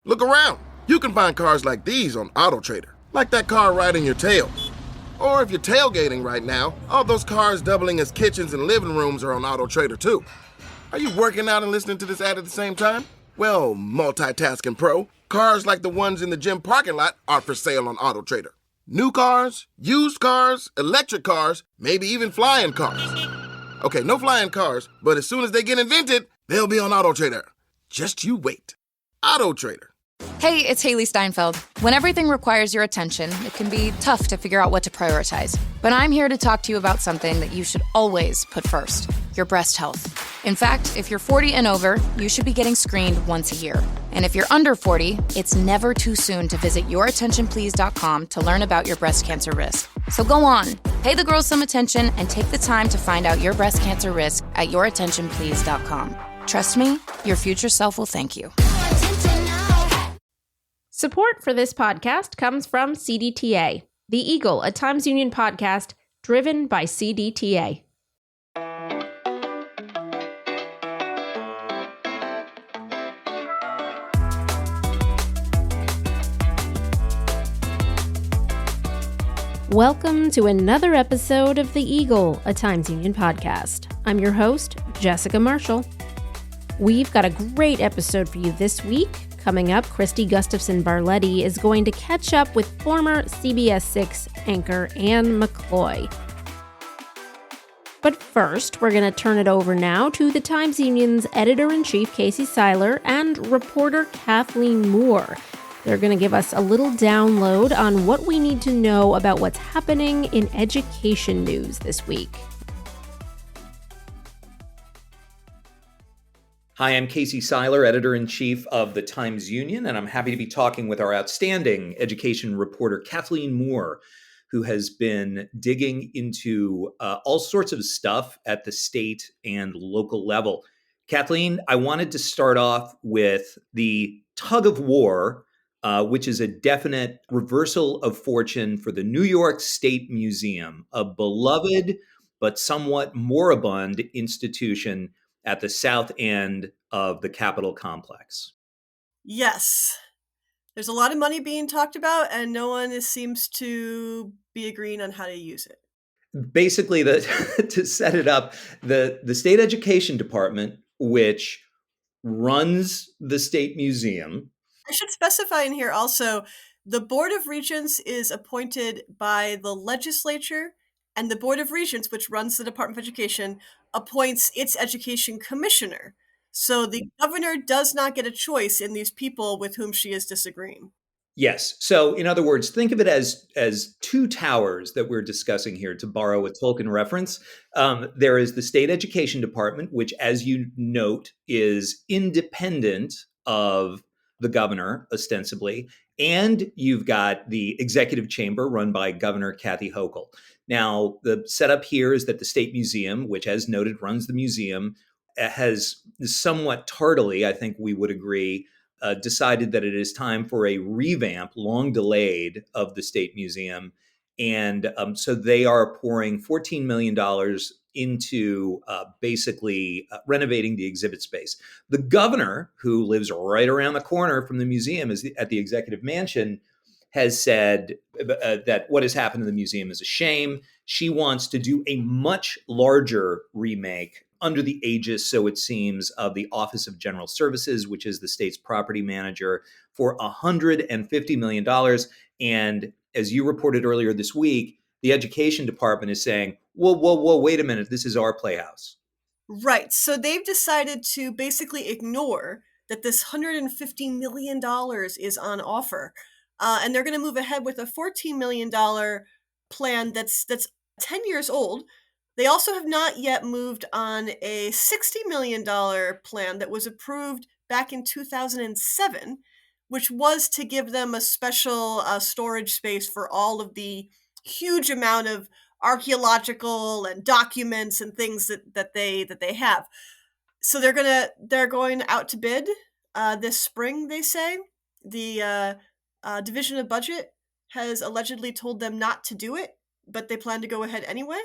Look around. You can find cars like these on AutoTrader, like that car riding your tail. Or if you're tailgating right now, all those cars doubling as kitchens and living rooms are on AutoTrader too. Are you working out and listening to this ad at the same time? Well, multitasking pro, cars like the ones in the gym parking lot are for sale on AutoTrader. New cars, used cars, electric cars, maybe even flying cars. Okay, no flying cars, but as soon as they get invented, they'll be on AutoTrader. Just you wait. AutoTrader. Hey, it's Haley Steinfeld. When everything requires your attention, it can be tough to figure out what to prioritize. But I'm here to talk to you about something that you should always put first, your breast health. In fact, if you're 40 and over, you should be getting screened once a year. And if you're under 40, it's never too soon to visit yourattentionplease.com to learn about your breast cancer risk. So go on, pay the girls some attention and take the time to find out your breast cancer risk at yourattentionplease.com. Trust me, your future self will thank you. Support for this podcast comes from CDTA, The Eagle, a Times Union podcast driven by CDTA. Welcome to another episode of The Eagle, a Times Union podcast. I'm your host, Jessica Marshall. We've got a great episode for you this week. Coming up, Kristi Gustafson Barlette is going to catch up with former CBS 6 anchor Anne McCloy. But first, we're going to turn it over now to the Times Union's editor-in-chief Kasey Seiler and reporter Kathleen Moore. They're going to give us a little download on what we need to know about what's happening in education news this week. Hi, I'm Kasey Seiler, editor-in-chief of the Times Union, and I'm happy to be talking with our outstanding education reporter, Kathleen Moore, who has been digging into all sorts of stuff at the state and local level. Kathleen, I wanted to start off with the tug of war, which is a definite reversal of fortune for the New York State Museum, a beloved but somewhat moribund institution at the south end of the Capitol complex. Yes. There's a lot of money being talked about, and no one seems to be agreeing on how to use it. Basically, to set it up, the state education department, which runs the state museum. I should specify in here also, the Board of Regents is appointed by the legislature, and the Board of Regents, which runs the Department of Education, appoints its education commissioner. So the governor does not get a choice in these people with whom she is disagreeing. Yes. So in other words, think of it as two towers that we're discussing here, to borrow a Tolkien reference. There is the state education department, which, as you note, is independent of the governor, ostensibly. And you've got the executive chamber run by Governor Kathy Hochul. Now, the setup here is that the State Museum, which, as noted, runs the museum, has somewhat tardily, I think we would agree, decided that it is time for a revamp, long delayed, of the State Museum. And so they are pouring $14 million into basically renovating the exhibit space. The governor, who lives right around the corner from the museum, at the executive mansion, has said that what has happened to the museum is a shame. She wants to do a much larger remake under the aegis, so it seems, of the Office of General Services, which is the state's property manager, for $150 million. And as you reported earlier this week, the education department is saying, whoa, wait a minute, this is our playhouse. Right. So they've decided to basically ignore that this $150 million is on offer. And they're going to move ahead with a $14 million plan that's 10 years old. They also have not yet moved on a $60 million plan that was approved back in 2007, which was to give them a special storage space for all of the huge amount of archaeological and documents and things that they have. So they're going out to bid this spring, they say. The Division of Budget has allegedly told them not to do it, but they plan to go ahead anyway.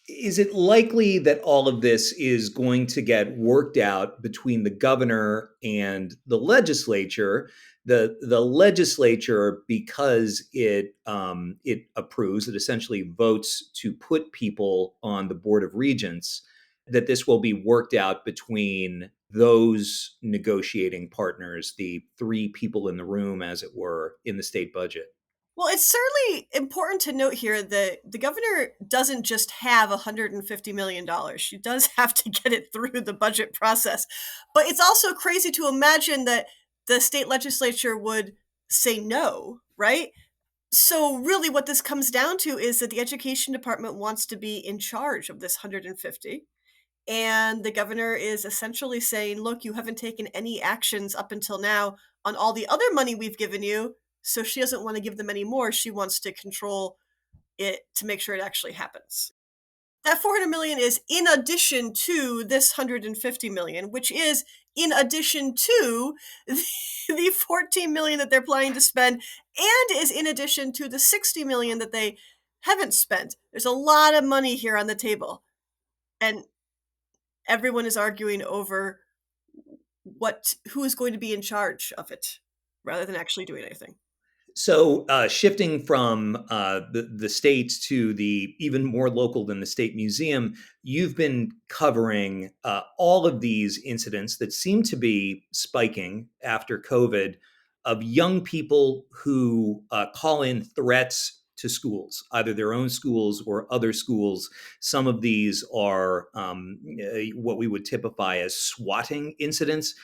Is it likely that all of this is going to get worked out between the governor and the legislature? The legislature, because it approves, it essentially votes to put people on the Board of Regents, that this will be worked out between those negotiating partners, the three people in the room, as it were, in the state budget. Well, it's certainly important to note here that the governor doesn't just have $150 million. She does have to get it through the budget process. But it's also crazy to imagine that the state legislature would say no, right? So really what this comes down to is that the education department wants to be in charge of this 150. And the governor is essentially saying, look, you haven't taken any actions up until now on all the other money we've given you. So she doesn't want to give them any more. She wants to control it to make sure it actually happens. That 400 million is in addition to this 150 million, which is in addition to the 14 million that they're planning to spend, and is in addition to the 60 million that they haven't spent. There's a lot of money here on the table. And everyone is arguing over who is going to be in charge of it rather than actually doing anything. So shifting from the states to the even more local than the State Museum, you've been covering all of these incidents that seem to be spiking after COVID of young people who call in threats to schools, either their own schools or other schools. Some of these are what we would typify as swatting incidents.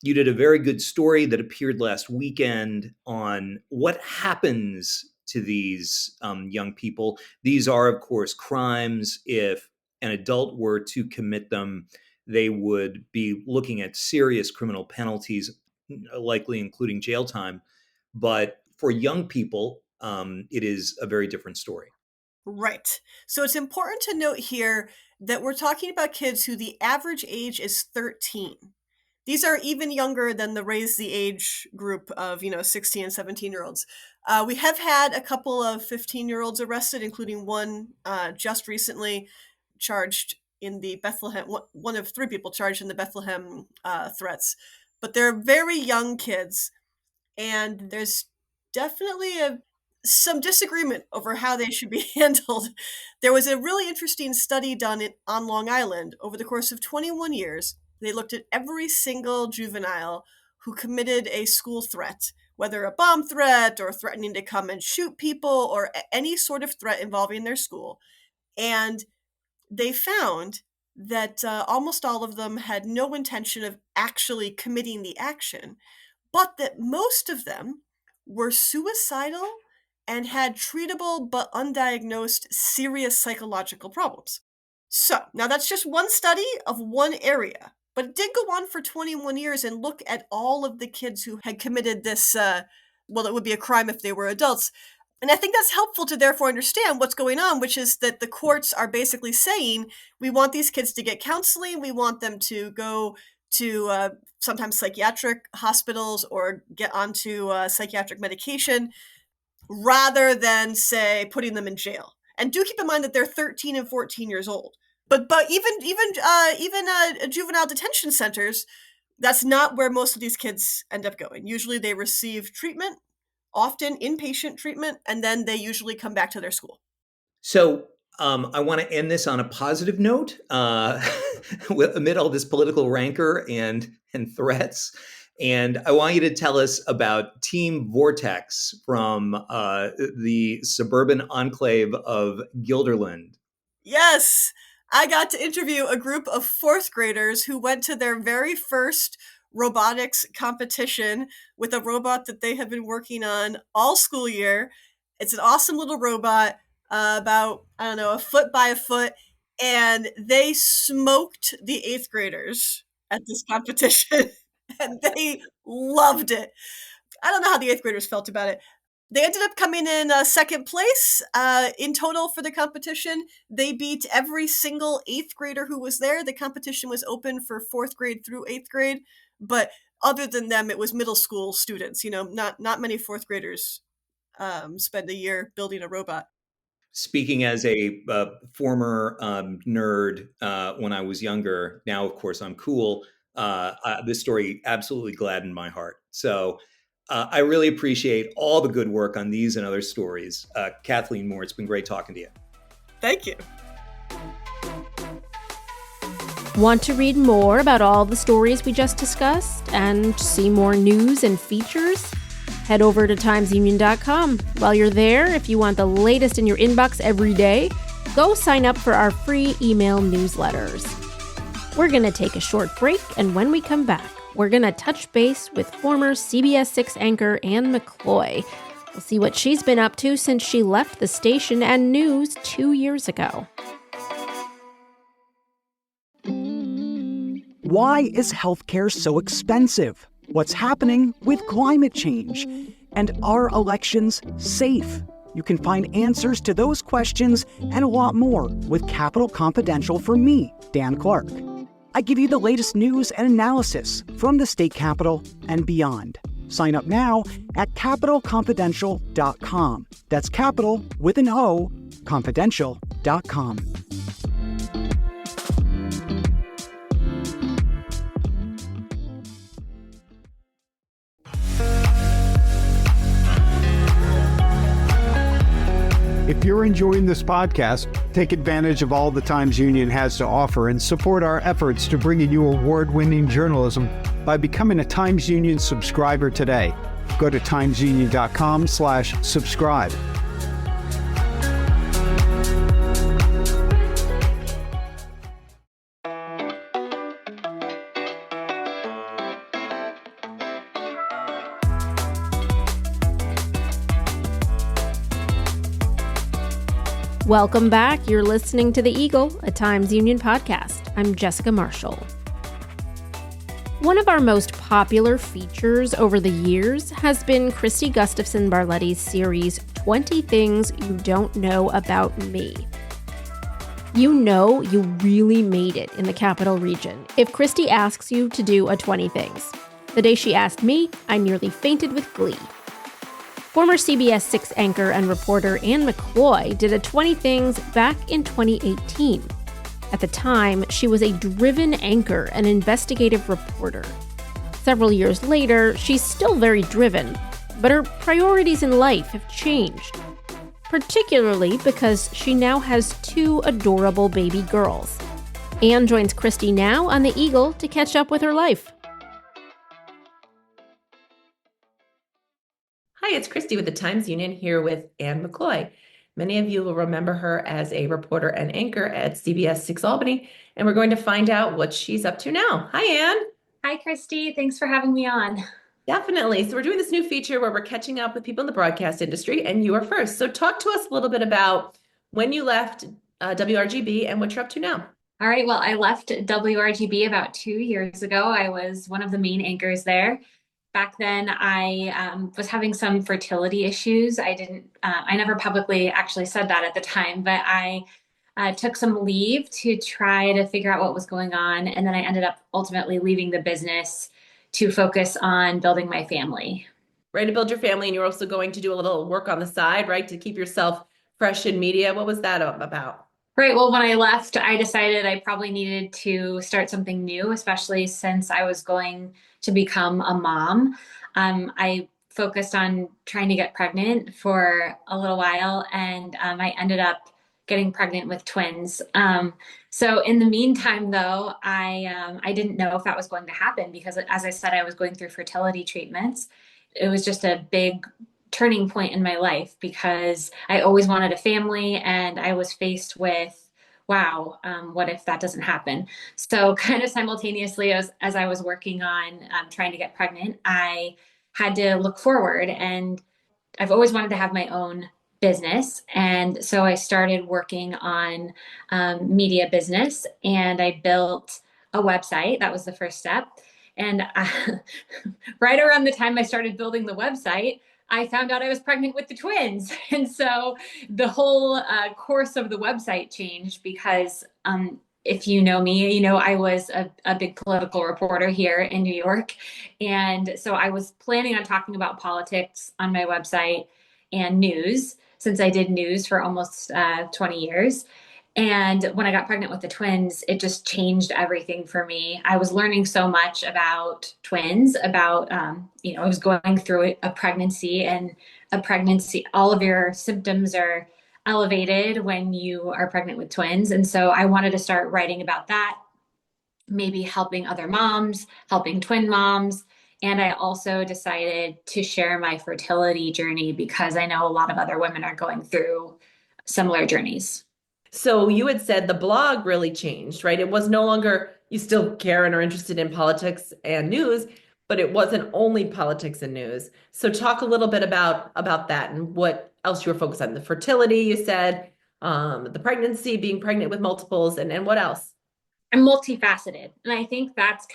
You did a very good story that appeared last weekend on what happens to these young people. These are, of course, crimes. If an adult were to commit them, they would be looking at serious criminal penalties, likely including jail time. But for young people, it is a very different story. Right. So it's important to note here that we're talking about kids who the average age is 13. These are even younger than the raise the age group of, 16 and 17-year-olds. We have had a couple of 15-year-olds arrested, including one just recently charged in the Bethlehem, one of three people charged in the Bethlehem threats. But they're very young kids, and there's definitely some disagreement over how they should be handled. There was a really interesting study done on Long Island over the course of 21 years. They looked at every single juvenile who committed a school threat, whether a bomb threat or threatening to come and shoot people or any sort of threat involving their school. And they found that almost all of them had no intention of actually committing the action, but that most of them were suicidal and had treatable but undiagnosed serious psychological problems. So now that's just one study of one area. But it did go on for 21 years and look at all of the kids who had committed this, it would be a crime if they were adults. And I think that's helpful to therefore understand what's going on, which is that the courts are basically saying, we want these kids to get counseling. We want them to go to sometimes psychiatric hospitals or get onto psychiatric medication rather than, say, putting them in jail. And do keep in mind that they're 13 and 14 years old. But even juvenile detention centers, that's not where most of these kids end up going. Usually they receive treatment, often inpatient treatment, and then they usually come back to their school. So I want to end this on a positive note amid all this political rancor and threats. And I want you to tell us about Team Vortex from the suburban enclave of Guilderland. Yes, I got to interview a group of fourth graders who went to their very first robotics competition with a robot that they have been working on all school year. It's an awesome little robot, about, a foot by a foot, and they smoked the eighth graders at this competition, and they loved it. I don't know how the eighth graders felt about it. They ended up coming in second place in total for the competition. They beat every single eighth grader who was there. The competition was open for fourth grade through eighth grade, but other than them, it was middle school students. Not many fourth graders spend a year building a robot. Speaking as a former nerd when I was younger, now of course I'm cool. This story absolutely gladdened my heart. So I really appreciate all the good work on these and other stories. Kathleen Moore, it's been great talking to you. Thank you. Want to read more about all the stories we just discussed and see more news and features? Head over to timesunion.com. While you're there, if you want the latest in your inbox every day, go sign up for our free email newsletters. We're going to take a short break, and when we come back, we're going to touch base with former CBS 6 anchor Anne McCloy. We'll see what she's been up to since she left the station and news 2 years ago. Why is healthcare so expensive? What's happening with climate change? And are elections safe? You can find answers to those questions and a lot more with Capitol Confidential from me, Dan Clark. I give you the latest news and analysis from the state capitol and beyond. Sign up now at capitolconfidential.com. That's capital with an O, confidential.com. If you're enjoying this podcast, take advantage of all the Times Union has to offer and support our efforts to bring you award-winning journalism by becoming a Times Union subscriber today. Go to timesunion.com/subscribe. Welcome back. You're listening to The Eagle, a Times Union podcast. I'm Jessica Marshall. One of our most popular features over the years has been Kristi Gustafson Barlette's series, 20 Things You Don't Know About Me. You know you really made it in the Capital Region if Kristi asks you to do a 20 things. The day she asked me, I nearly fainted with glee. Former CBS 6 anchor and reporter Anne McCloy did a 20 Things back in 2018. At the time, she was a driven anchor and investigative reporter. Several years later, she's still very driven, but her priorities in life have changed, particularly because she now has 2 adorable baby girls. Anne joins Kristi now on The Eagle to catch up with her life. Hi, it's Kristi with the Times Union here with Anne McCloy. Many of you will remember her as a reporter and anchor at CBS 6 Albany, and we're going to find out what she's up to now. Hi, Anne. Hi, Kristi. Thanks for having me on. Definitely. So we're doing this new feature where we're catching up with people in the broadcast industry, and you are first. So talk to us a little bit about when you left WRGB and what you're up to now. All right. Well, I left WRGB about 2 years ago. I was one of the main anchors there. Back then, I was having some fertility issues. I never publicly actually said that at the time, but I took some leave to try to figure out what was going on. And then I ended up ultimately leaving the business to focus on building my family. Right, to build your family. And you're also going to do a little work on the side, right, to keep yourself fresh in media. What was that about? Right. Well, when I left, I decided I probably needed to start something new, especially since I was going to become a mom. I focused on trying to get pregnant for a little while, and I ended up getting pregnant with twins. So in the meantime, though, I didn't know if that was going to happen because, as I said, I was going through fertility treatments. It was just a big turning point in my life because I always wanted a family, and I was faced with, wow, what if that doesn't happen? So kind of simultaneously as I was working on trying to get pregnant, I had to look forward, and I've always wanted to have my own business. And so I started working on media business, and I built a website. That was the first step. And right around the time I started building the website, I found out I was pregnant with the twins. And so the whole course of the website changed because if you know me, you know I was a big political reporter here in New York. And so I was planning on talking about politics on my website and news, since I did news for almost 20 years. And when I got pregnant with the twins, it just changed everything for me. I was learning so much about twins, about, I was going through a pregnancy, and a pregnancy, all of your symptoms are elevated when you are pregnant with twins. And so I wanted to start writing about that, maybe helping other moms, helping twin moms. And I also decided to share my fertility journey because I know a lot of other women are going through similar journeys. So you had said the blog really changed, right? It was no longer, you still care and are interested in politics and news, but it wasn't only politics and news. So talk a little bit about that and what else you were focused on. The fertility, you said, the pregnancy, being pregnant with multiples, and what else? I'm multifaceted. And I think that's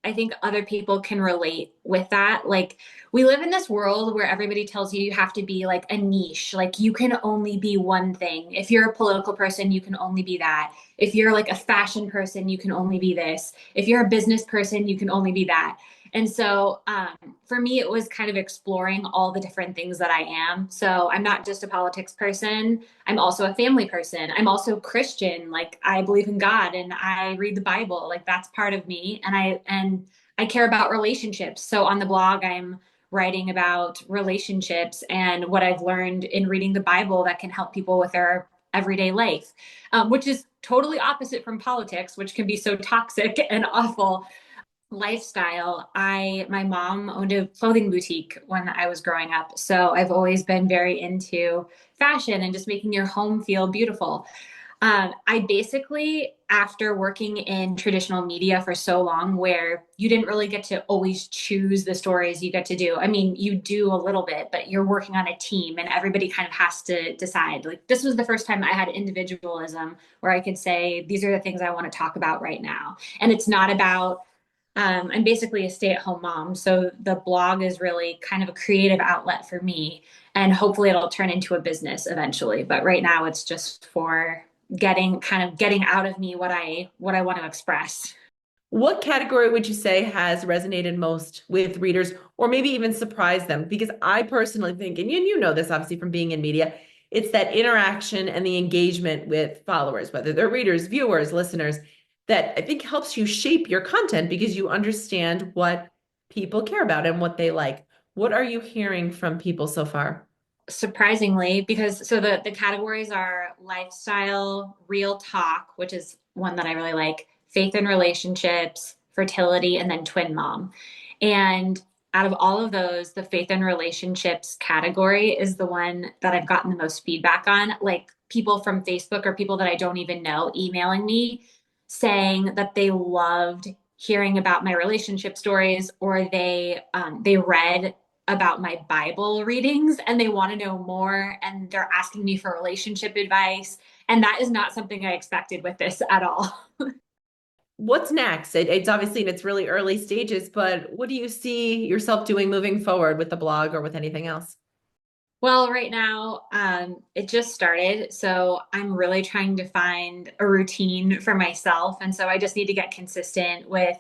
I think other people can relate with that. Like, we live in this world where everybody tells you have to be like a niche. Like, you can only be one thing. If you're a political person, you can only be that. If you're like a fashion person, you can only be this. If you're a business person, you can only be that. And so for me, it was kind of exploring all the different things that I am. So I'm not just a politics person. I'm also a family person. I'm also Christian. Like, I believe in God and I read the Bible. Like, that's part of me. And I care about relationships. So on the blog, I'm writing about relationships and what I've learned in reading the Bible that can help people with their everyday life, which is totally opposite from politics, which can be so toxic and awful. Lifestyle. My mom owned a clothing boutique when I was growing up. So I've always been very into fashion and just making your home feel beautiful. I basically, after working in traditional media for so long, where you didn't really get to always choose the stories you get to do. I mean, you do a little bit, but you're working on a team and everybody kind of has to decide. Like, this was the first time I had individualism where I could say, these are the things I want to talk about right now. And it's not about I'm basically a stay-at-home mom. So the blog is really kind of a creative outlet for me. And hopefully it'll turn into a business eventually. But right now it's just for getting out of me what I want to express. What category would you say has resonated most with readers, or maybe even surprised them? Because I personally think, and you know this obviously from being in media, it's that interaction and the engagement with followers, whether they're readers, viewers, listeners, that I think helps you shape your content because you understand what people care about and what they like. What are you hearing from people so far? Surprisingly, because so the categories are lifestyle, real talk, which is one that I really like, faith and relationships, fertility, and then twin mom. And out of all of those, the faith and relationships category is the one that I've gotten the most feedback on. Like, people from Facebook or people that I don't even know emailing me saying that they loved hearing about my relationship stories, or they read about my Bible readings and they want to know more and they're asking me for relationship advice. And that is not something I expected with this at all. What's next? It's obviously in its really early stages, but what do you see yourself doing moving forward with the blog or with anything else? Well, right now, it just started. So I'm really trying to find a routine for myself. And so I just need to get consistent with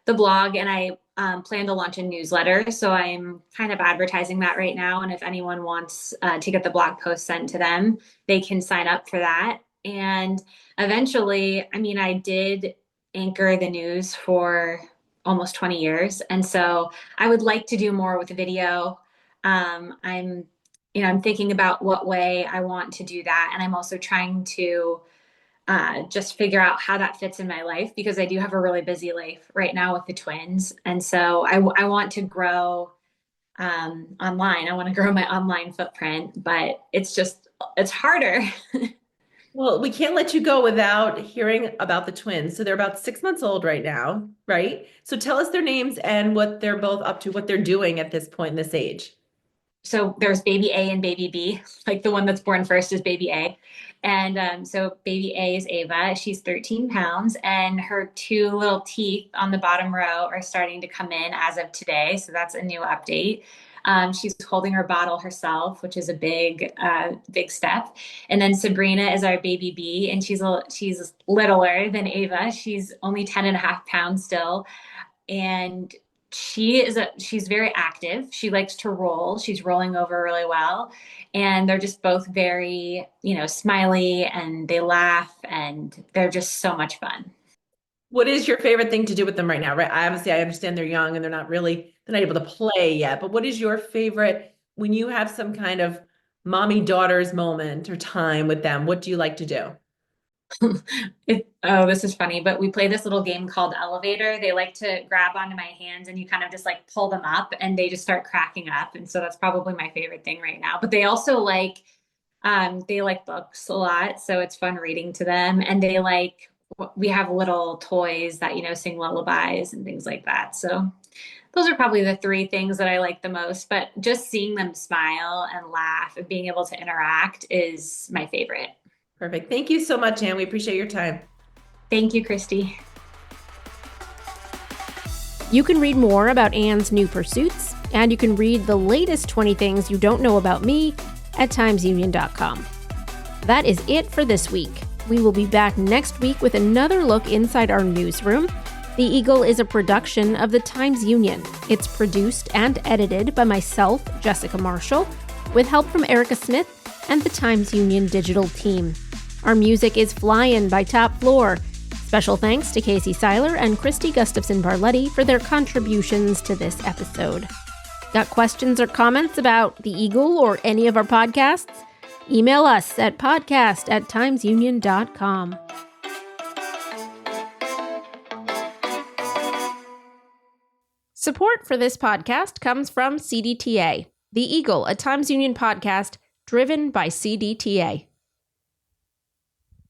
the blog. And I plan to launch a newsletter. So I'm kind of advertising that right now. And if anyone wants to get the blog post sent to them, they can sign up for that. And eventually, I mean, I did anchor the news for almost 20 years. And so I would like to do more with the video. I'm thinking about what way I want to do that. And I'm also trying to just figure out how that fits in my life, because I do have a really busy life right now with the twins. And so I want to grow online. I want to grow my online footprint, but it's harder. Well, we can't let you go without hearing about the twins. So they're about 6 months old right now, right? So tell us their names and what they're both up to, what they're doing at this point in this age. So there's baby A and baby B. Like, the one that's born first is baby A. And so baby A is Ava. She's 13 pounds, and her 2 little teeth on the bottom row are starting to come in as of today. So that's a new update. She's holding her bottle herself, which is a big step. And then Sabrina is our baby B, and she's littler than Ava. She's only 10 and a half pounds still. And she's very active. She likes to roll. She's rolling over really well. And they're just both very, smiley, and they laugh, and they're just so much fun. What is your favorite thing to do with them right now? Right. Obviously, I understand they're young and they're not able to play yet, but what is your favorite when you have some kind of mommy daughters moment or time with them? What do you like to do? This is funny, but we play this little game called Elevator. They like to grab onto my hands, and you kind of just like pull them up, and they just start cracking up. And so that's probably my favorite thing right now. But they also they like books a lot. So it's fun reading to them. And we have little toys that, sing lullabies and things like that. So those are probably the three things that I like the most, but just seeing them smile and laugh and being able to interact is my favorite. Perfect. Thank you so much, Anne. We appreciate your time. Thank you, Kristi. You can read more about Anne's new pursuits, and you can read the latest 20 things you don't know about me at timesunion.com. That is it for this week. We will be back next week with another look inside our newsroom. The Eagle is a production of the Times Union. It's produced and edited by myself, Jessica Marshall, with help from Erica Smith and the Times Union digital team. Our music is Flyin' by Top Floor. Special thanks to Casey Seiler and Kristi Gustafson Barlette for their contributions to this episode. Got questions or comments about the Eagle or any of our podcasts? Email us at podcast@timesunion.com. Support for this podcast comes from CDTA, The Eagle, a Times Union podcast driven by CDTA.